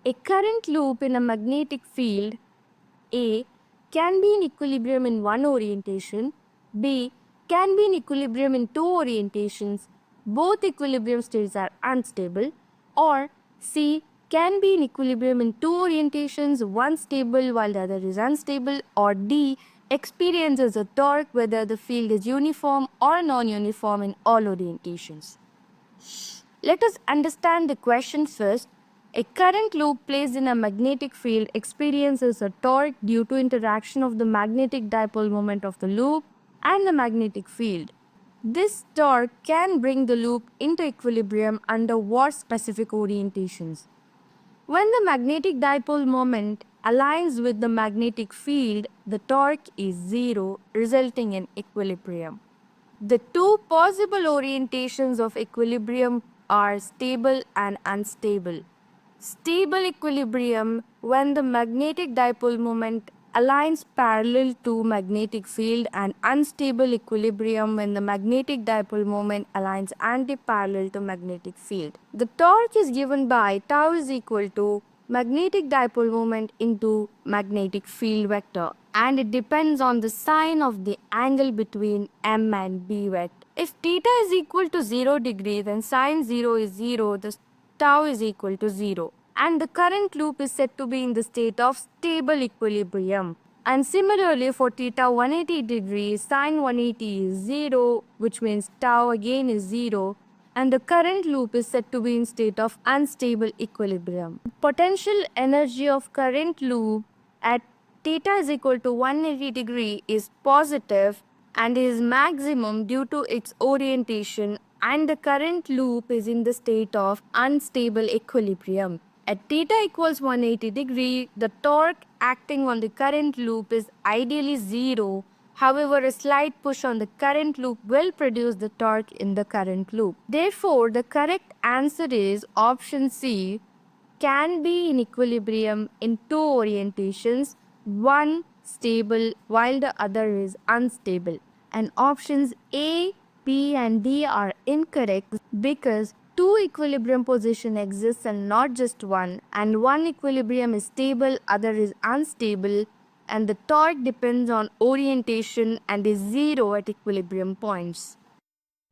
A current loop in a magnetic field A can be in equilibrium in one orientation, B can be in equilibrium in two orientations, both equilibrium states are unstable, or C can be in equilibrium in two orientations, one stable while the other is unstable, or D experiences a torque whether the field is uniform or non-uniform in all orientations. Let us understand the question first. A current loop placed in a magnetic field experiences a torque due to interaction of the magnetic dipole moment of the loop and the magnetic field. This torque can bring the loop into equilibrium under what specific orientations? When the magnetic dipole moment aligns with the magnetic field, the torque is zero, resulting in equilibrium. The two possible orientations of equilibrium are stable and unstable. Stable equilibrium when the magnetic dipole moment aligns parallel to magnetic field, and unstable equilibrium when the magnetic dipole moment aligns anti-parallel to magnetic field. The torque is given by tau is equal to magnetic dipole moment into magnetic field vector, and it depends on the sign of the angle between M and B vector. If theta is equal to 0 degree, then sine 0 is 0, the tau is equal to 0. And the current loop is said to be in the state of stable equilibrium. And similarly, for theta 180 degrees, sine 180 is 0, which means tau again is 0. And the current loop is said to be in state of unstable equilibrium. Potential energy of current loop at theta is equal to 180 degree is positive and is maximum due to its orientation, and the current loop is in the state of unstable equilibrium. At theta equals 180 degree, the torque acting on the current loop is ideally zero. However, a slight push on the current loop will produce the torque in the current loop. Therefore, the correct answer is option C, can be in equilibrium in two orientations, one stable while the other is unstable. And options A, B and D are incorrect because two equilibrium position exists and not just one, and one equilibrium is stable, other is unstable, and the torque depends on orientation and is zero at equilibrium points.